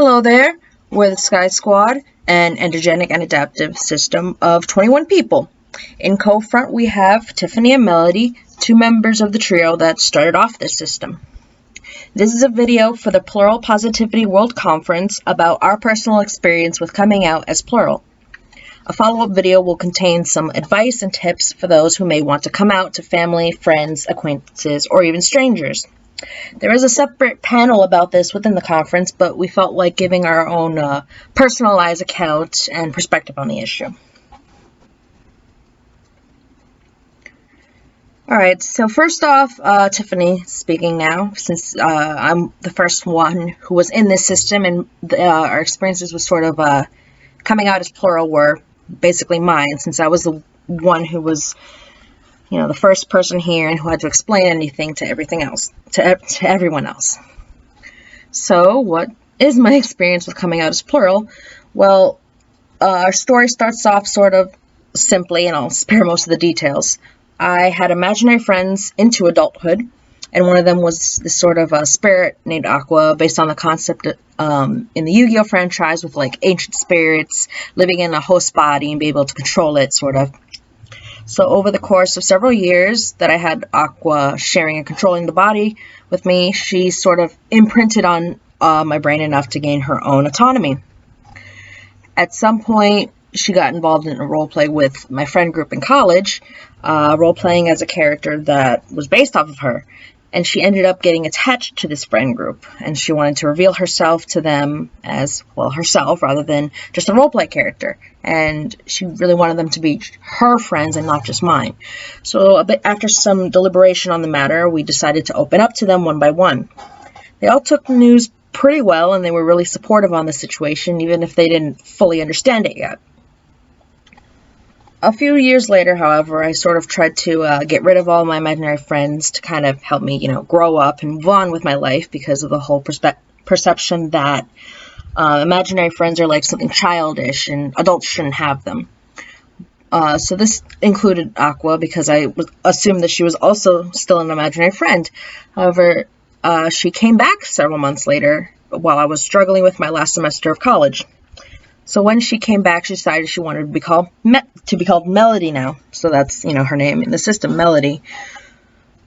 Hello there, we're the Sky Squad, an energetic and adaptive system of 21 people. In co-front we have Tiffany and Melody, two members of the trio that started off this system. This is a video for the Plural Positivity World Conference about our personal experience with coming out as plural. A follow-up video will contain some advice and tips for those who may want to come out to family, friends, acquaintances, or even strangers. There is a separate panel about this within the conference, but we felt like giving our own personalized account and perspective on the issue. Alright, so first off, Tiffany speaking now, since I'm the first one who was in this system, and our experiences with sort of coming out as plural were basically mine, since I was the one who was the first person here and who had to explain anything to everything else, to everyone else. So what is my experience with coming out as plural? Well, our story starts off sort of simply, and I'll spare most of the details. I had imaginary friends into adulthood, and one of them was this sort of a spirit named Aqua, based on the concept in the Yu-Gi-Oh franchise with like ancient spirits living in a host body and be able to control it, sort of. So over the course of several years that I had Aqua sharing and controlling the body with me, she sort of imprinted on my brain enough to gain her own autonomy. At some point, she got involved in a role play with my friend group in college, role playing as a character that was based off of her. And she ended up getting attached to this friend group, and she wanted to reveal herself to them as, well, herself rather than just a roleplay character. And she really wanted them to be her friends and not just mine. So a bit after some deliberation on the matter, we decided to open up to them one by one. They all took the news pretty well, and they were really supportive on the situation, even if they didn't fully understand it yet. A few years later, however, I sort of tried to get rid of all my imaginary friends to kind of help me, grow up and move on with my life, because of the whole perception that imaginary friends are like something childish and adults shouldn't have them. So this included Aqua, because I assumed that she was also still an imaginary friend. However, she came back several months later while I was struggling with my last semester of college. So when she came back, she decided she wanted to be called Melody now. So that's, her name in the system, Melody.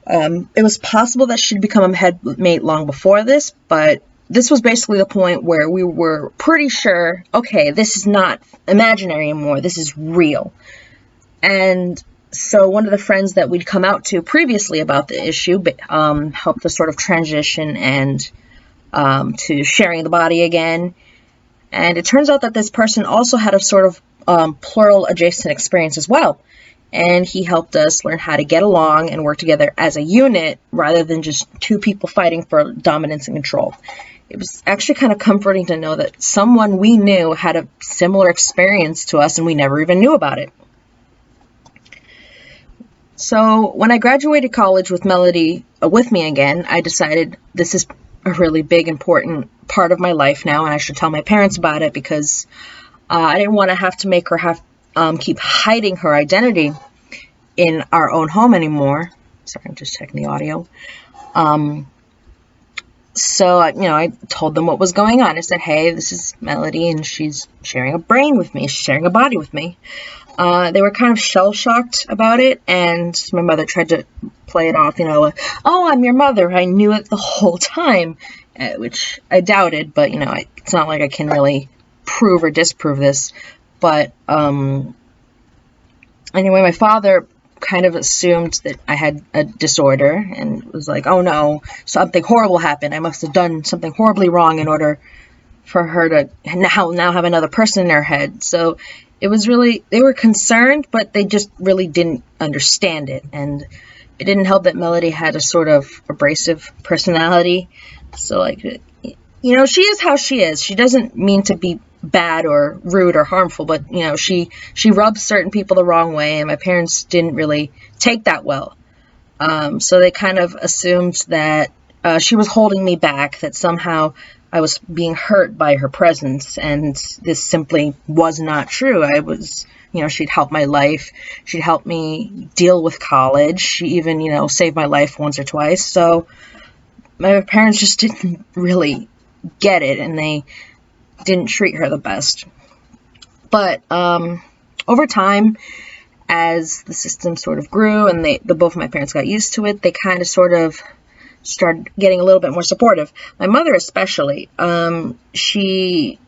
It was possible that she'd become a headmate long before this, but this was basically the point where we were pretty sure, okay, this is not imaginary anymore, this is real. And so one of the friends that we'd come out to previously about the issue helped us sort of transition and to sharing the body again. And it turns out that this person also had a sort of plural adjacent experience as well. And he helped us learn how to get along and work together as a unit rather than just two people fighting for dominance and control. It was actually kind of comforting to know that someone we knew had a similar experience to us and we never even knew about it. So when I graduated college with Melody with me again, I decided this is a really big, important part of my life now, and I should tell my parents about it, because I didn't want to have to make her keep hiding her identity in our own home anymore. Sorry, I'm just checking the audio. So I told them what was going on. I said, hey, this is Melody, and she's sharing a brain with me. She's sharing a body with me. They were kind of shell-shocked about it, and my mother tried to play it off, oh, I'm your mother, I knew it the whole time, which I doubted, but, it's not like I can really prove or disprove this. But anyway, my father kind of assumed that I had a disorder and was like, oh no, something horrible happened, I must have done something horribly wrong in order for her to now have another person in her head. So it was really, they were concerned, but they just really didn't understand it. And it didn't help that Melody had a sort of abrasive personality. So she is how she is. She doesn't mean to be bad or rude or harmful, but, she rubs certain people the wrong way, and my parents didn't really take that well. So they kind of assumed that she was holding me back, that somehow I was being hurt by her presence, and this simply was not true. I was, she'd help my life. She'd help me deal with college. She even, saved my life once or twice. So my parents just didn't really get it, and they didn't treat her the best. But over time, as the system sort of grew and both of my parents got used to it, they kind of sort of started getting a little bit more supportive. My mother especially, she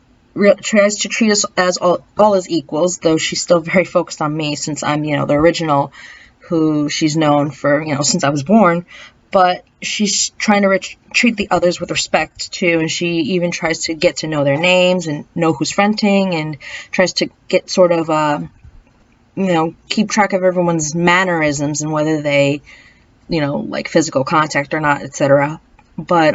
tries to treat us as all as equals, though she's still very focused on me since I'm, the original who she's known for, since I was born. But she's trying to treat the others with respect too, and she even tries to get to know their names and know who's fronting, and tries to get sort of keep track of everyone's mannerisms and whether they, like physical contact or not, etc. But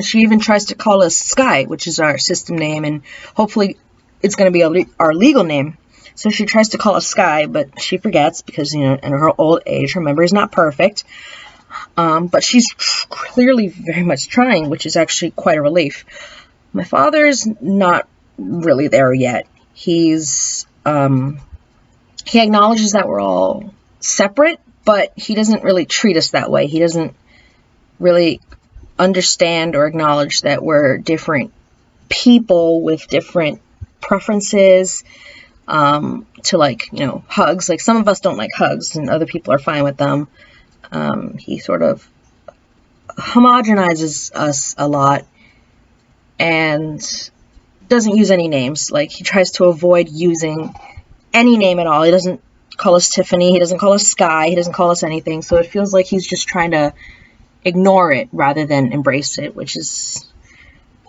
she even tries to call us Sky, which is our system name, and hopefully it's going to be our legal name. So she tries to call us Sky, but she forgets because, in her old age, her memory is not perfect. But she's clearly very much trying, which is actually quite a relief. My father's not really there yet. He acknowledges that we're all separate, but he doesn't really treat us that way. He doesn't really understand or acknowledge that we're different people with different preferences to hugs. Like, some of us don't like hugs and other people are fine with them. He sort of homogenizes us a lot and doesn't use any names. Like, he tries to avoid using any name at all. He doesn't call us Tiffany. He doesn't call us Sky. He doesn't call us anything. So it feels like he's just trying to ignore it rather than embrace it, which is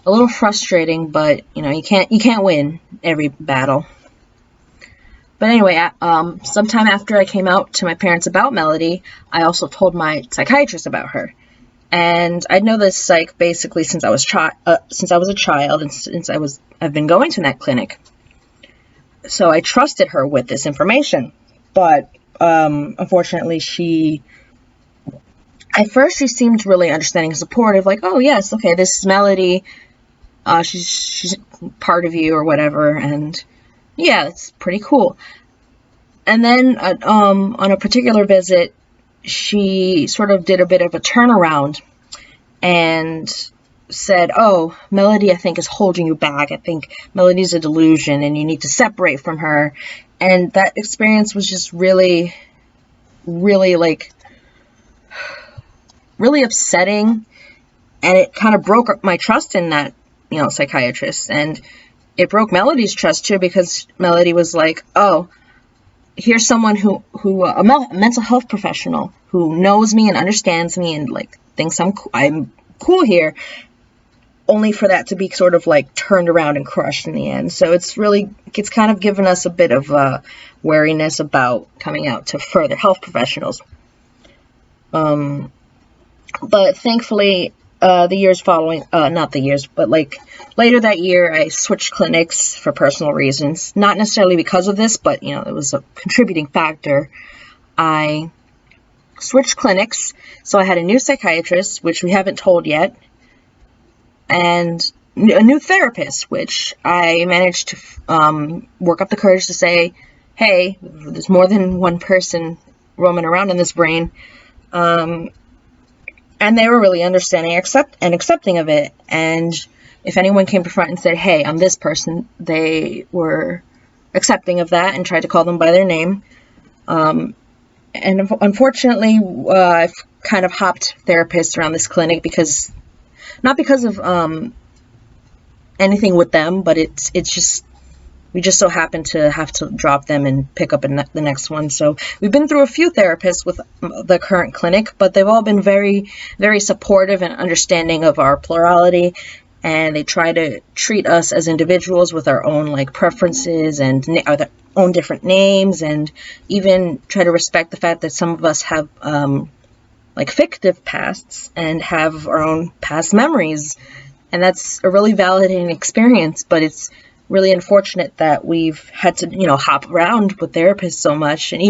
a little frustrating, but you can't win every battle. But anyway, sometime after I came out to my parents about Melody, I also told my psychiatrist about her. And I know this psych basically since I was a child, and since I've been going to that clinic. So I trusted her with this information. But unfortunately, at first she seemed really understanding and supportive, like, oh yes, okay, this is Melody, she's part of you or whatever, and yeah, it's pretty cool. And then on a particular visit, she sort of did a bit of a turnaround and said, oh, Melody, I think, is holding you back. I think Melody's a delusion and you need to separate from her. And that experience was just really, really, really upsetting. And it kind of broke my trust in that, psychiatrist. And it broke Melody's trust too, because Melody was like, oh, here's someone who a mental health professional who knows me and understands me and thinks I'm cool here, only for that to be sort of turned around and crushed in the end. So it's kind of given us a bit of wariness about coming out to further health professionals. But thankfully, the years following, not the years, but later that year, I switched clinics for personal reasons. Not necessarily because of this, but it was a contributing factor. I switched clinics, so I had a new psychiatrist, which we haven't told yet, and a new therapist, which I managed to work up the courage to say, hey, there's more than one person roaming around in this brain. And they were really understanding and accepting of it. And if anyone came to front and said, hey, I'm this person, they were accepting of that and tried to call them by their name. And unfortunately, I've kind of hopped therapists around this clinic not because of anything with them, but it's just, we just so happen to have to drop them and pick up the next one. So we've been through a few therapists with the current clinic, but they've all been very, very supportive and understanding of our plurality. And they try to treat us as individuals with our own preferences and our own different names, and even try to respect the fact that some of us have fictive pasts and have our own past memories. And that's a really validating experience, but it's really unfortunate that we've had to, hop around with therapists so much. And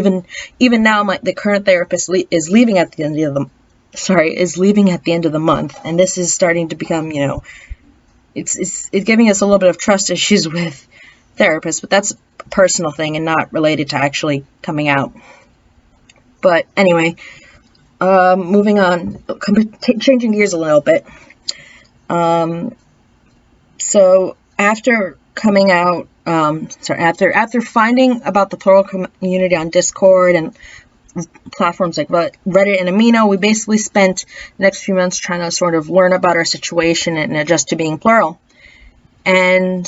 even now, the current therapist is leaving at the end of the month. And this is starting to become, it's giving us a little bit of trust issues with therapists, but that's a personal thing and not related to actually coming out. But anyway, moving on, changing gears a little bit. So after coming out, after finding about the plural community on Discord and platforms like Reddit and Amino, we basically spent the next few months trying to sort of learn about our situation and adjust to being plural. And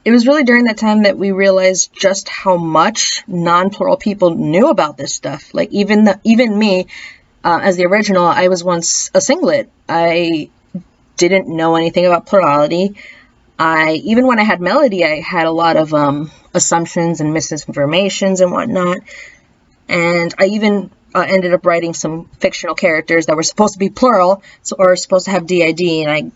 it was really during that time that we realized just how much non-plural people knew about this stuff. Like even me, as the original, I was once a singlet. I didn't know anything about plurality. Even when I had Melody, I had a lot of assumptions and misinformations and whatnot. And I even ended up writing some fictional characters that were supposed to be plural, or supposed to have DID. And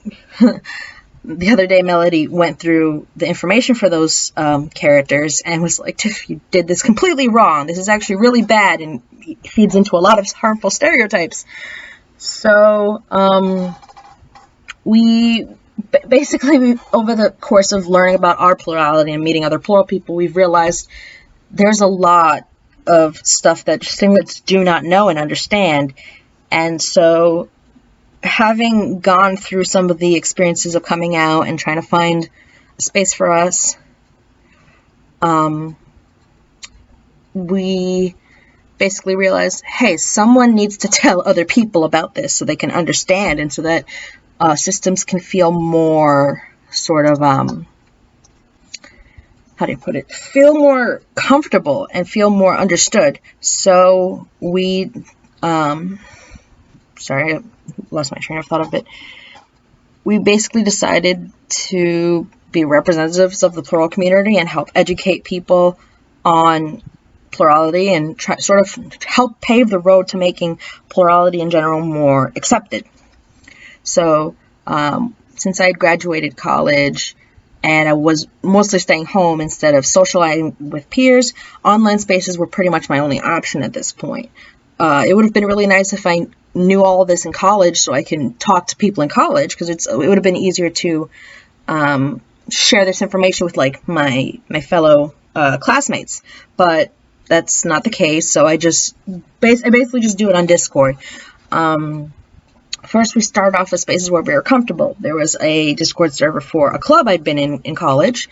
the other day, Melody went through the information for those characters and was like, Tiff, you did this completely wrong. This is actually really bad and feeds into a lot of harmful stereotypes. So we basically, over the course of learning about our plurality and meeting other plural people, we've realized there's a lot of stuff that singlets do not know and understand. And so having gone through some of the experiences of coming out and trying to find a space for us, we basically realized, hey, someone needs to tell other people about this so they can understand, and so that systems can feel more sort of, feel more comfortable and feel more understood. So we, sorry, I lost my train of thought a bit. We basically decided to be representatives of the plural community and help educate people on plurality and sort of help pave the road to making plurality in general more accepted. So since I had graduated college and I was mostly staying home instead of socializing with peers, online spaces were pretty much my only option at this point. It would have been really nice if I knew all of this in college so I can talk to people in college, because it would have been easier to share this information with like my fellow classmates. But that's not the case, so I basically just do it on Discord. First, we started off with spaces where we were comfortable. There was a Discord server for a club I'd been in college,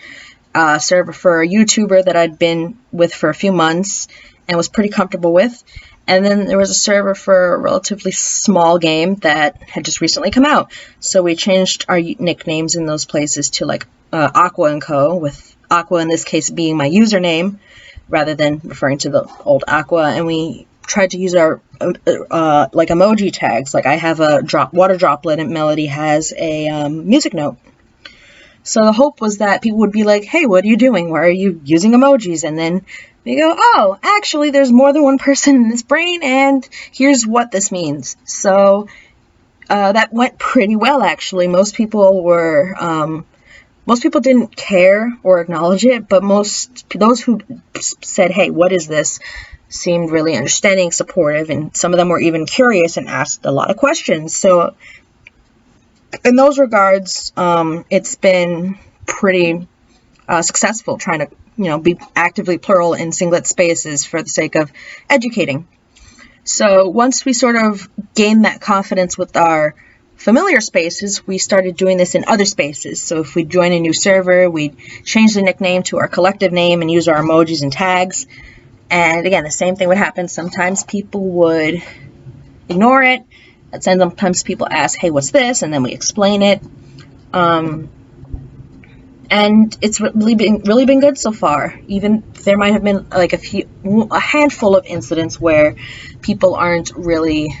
a server for a YouTuber that I'd been with for a few months and was pretty comfortable with. And then there was a server for a relatively small game that had just recently come out. So we changed our nicknames in those places to like Aqua & Co., with Aqua in this case being my username rather than referring to the old Aqua. And we tried to use our like emoji tags. Like I have a water droplet and Melody has a music note. So the hope was that people would be like, hey, what are you doing? Why are you using emojis? And then we go, oh, actually, there's more than one person in this brain, and here's what this means. So that went pretty well, actually. Most people didn't care or acknowledge it, but those who said, hey, what is this, seemed really understanding, supportive, and some of them were even curious and asked a lot of questions. So in those regards, it's been pretty successful trying to be actively plural in singlet spaces for the sake of educating. So once we sort of gained that confidence with our familiar spaces, we started doing this in other spaces. So if we join a new server, we'd change the nickname to our collective name and use our emojis and tags. And again, the same thing would happen. Sometimes people would ignore it. And sometimes people ask, hey, what's this? And then we explain it. And it's really been good so far. Even there might have been like a handful of incidents where people aren't really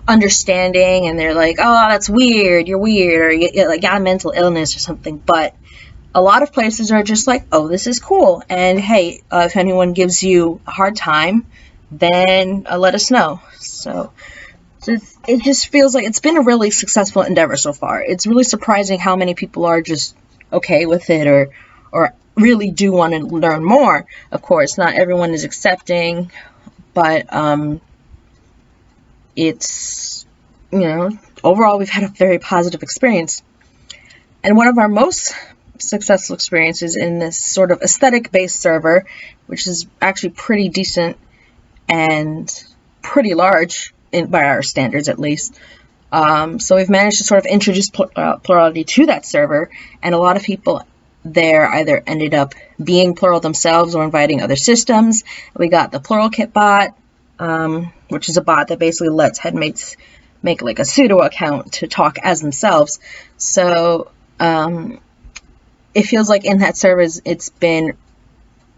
understanding and they're like, oh, that's weird, you're weird, or you like got a mental illness or something. But a lot of places are just like, oh, this is cool. And hey, if anyone gives you a hard time, then let us know. So it just feels like it's been a really successful endeavor so far. It's really surprising how many people are just okay with it or really do want to learn more. Of course, not everyone is accepting, but it's, overall we've had a very positive experience. And one of our most successful experiences in this sort of aesthetic-based server, which is actually pretty decent and pretty large by our standards at least, So we've managed to sort of introduce plurality to that server, and a lot of people there either ended up being plural themselves or inviting other systems. We got the Plural Kit bot, which is a bot that basically lets headmates make like a pseudo account to talk as themselves. So it feels like in that service it's been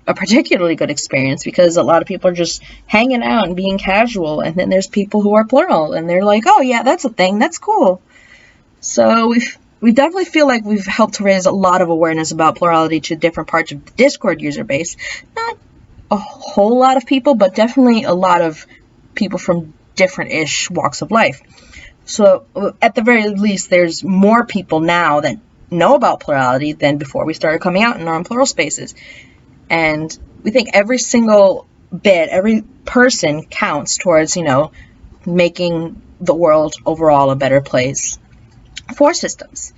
a particularly good experience because a lot of people are just hanging out and being casual, and then there's people who are plural and they're like, oh yeah, that's a thing, that's cool. So we definitely feel like we've helped to raise a lot of awareness about plurality to different parts of the Discord user base. Not a whole lot of people, but definitely a lot of people from different-ish walks of life. So at the very least, there's more people now that know about plurality than before we started coming out in our own plural spaces. And we think every single bit, every person counts towards, making the world overall a better place for systems.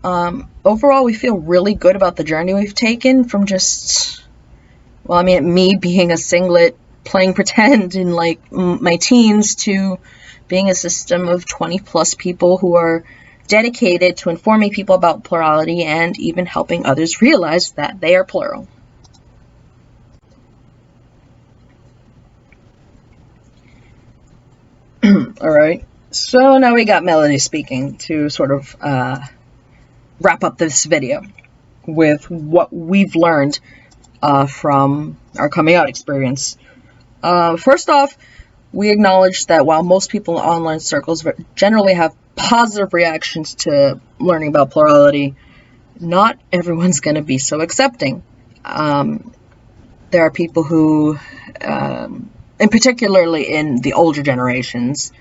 Overall, we feel really good about the journey we've taken from just, me being a singlet playing pretend in like my teens to being a system of 20 plus people who are dedicated to informing people about plurality and even helping others realize that they are plural. All right, so now we got Melody speaking to sort of wrap up this video with what we've learned from our coming out experience. First off, we acknowledge that while most people in online circles generally have positive reactions to learning about plurality, not everyone's going to be so accepting. There are people who, and particularly in the older generations,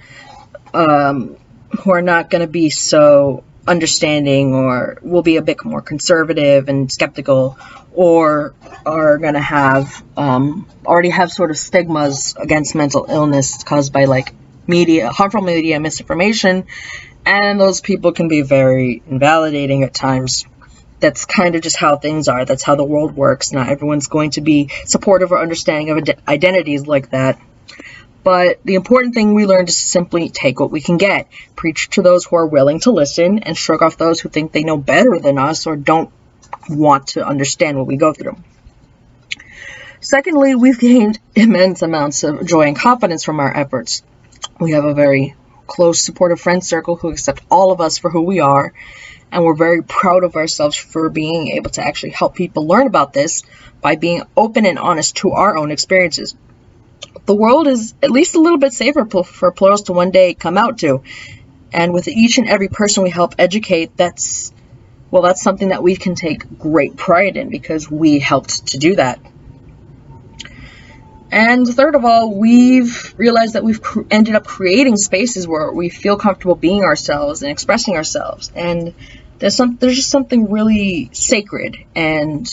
who are not going to be so understanding or will be a bit more conservative and skeptical, or are going to have already have sort of stigmas against mental illness caused by like harmful media, misinformation, and those people can be very invalidating at times. That's kind of just how things are. That's how the world works. Not everyone's going to be supportive or understanding of identities like that. But the important thing we learned is to simply take what we can get, preach to those who are willing to listen, and shrug off those who think they know better than us or don't want to understand what we go through. Secondly, we've gained immense amounts of joy and confidence from our efforts. We have a very close, supportive friend circle who accept all of us for who we are, and we're very proud of ourselves for being able to actually help people learn about this by being open and honest to our own experiences. The world is at least a little bit safer for plurals to one day come out to, and with each and every person we help educate, that's something that we can take great pride in because we helped to do that. And third of all, we've realized that we've ended up creating spaces where we feel comfortable being ourselves and expressing ourselves. And there's just something really sacred and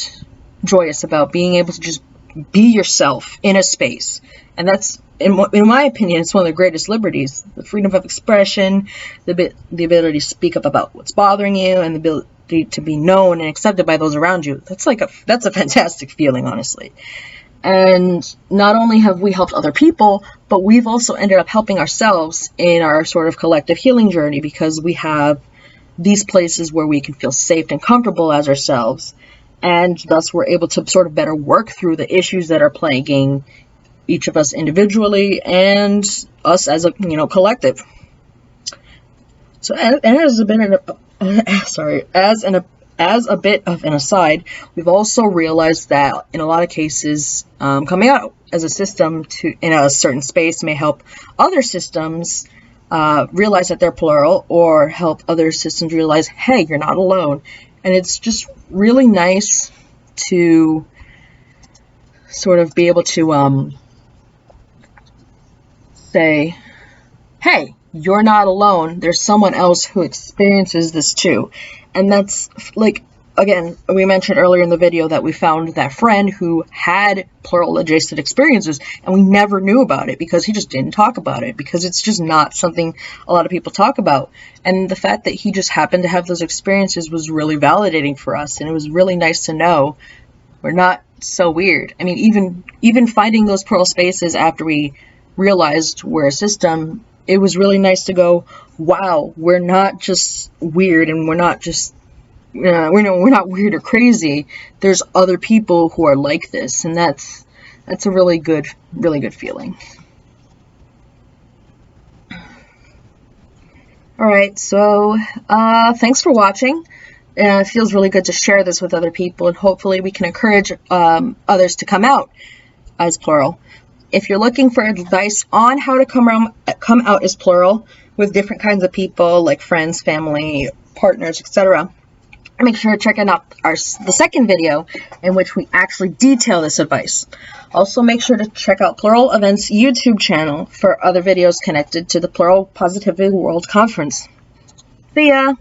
joyous about being able to just be yourself in a space. And that's, in my opinion, it's one of the greatest liberties. The freedom of expression, the ability to speak up about what's bothering you, and the ability to be known and accepted by those around you. That's a fantastic feeling, honestly. And not only have we helped other people, but we've also ended up helping ourselves in our sort of collective healing journey because we have these places where we can feel safe and comfortable as ourselves. And thus we're able to sort of better work through the issues that are plaguing each of us individually and us as a collective. So as a bit of an aside, we've also realized that in a lot of cases, coming out as a system in a certain space may help other systems realize that they're plural, or help other systems realize, hey, you're not alone. And it's just really nice to sort of be able to say, hey, you're not alone. There's someone else who experiences this too. And that's like, again, we mentioned earlier in the video that we found that friend who had plural adjacent experiences, and we never knew about it because he just didn't talk about it, because it's just not something a lot of people talk about. And the fact that he just happened to have those experiences was really validating for us, and it was really nice to know we're not so weird. I mean, even finding those plural spaces after we realized we're a system it was really nice to go, wow, we're not just weird, and we're not just, we're not weird or crazy. There's other people who are like this, and that's a really good feeling. All right, so thanks for watching. It feels really good to share this with other people, and hopefully we can encourage others to come out as plural. If you're looking for advice on how to come out as plural with different kinds of people, like friends, family, partners, etc., make sure to check out the second video in which we actually detail this advice. Also, make sure to check out Plural Events YouTube channel for other videos connected to the Plural Positivity World Conference. See ya!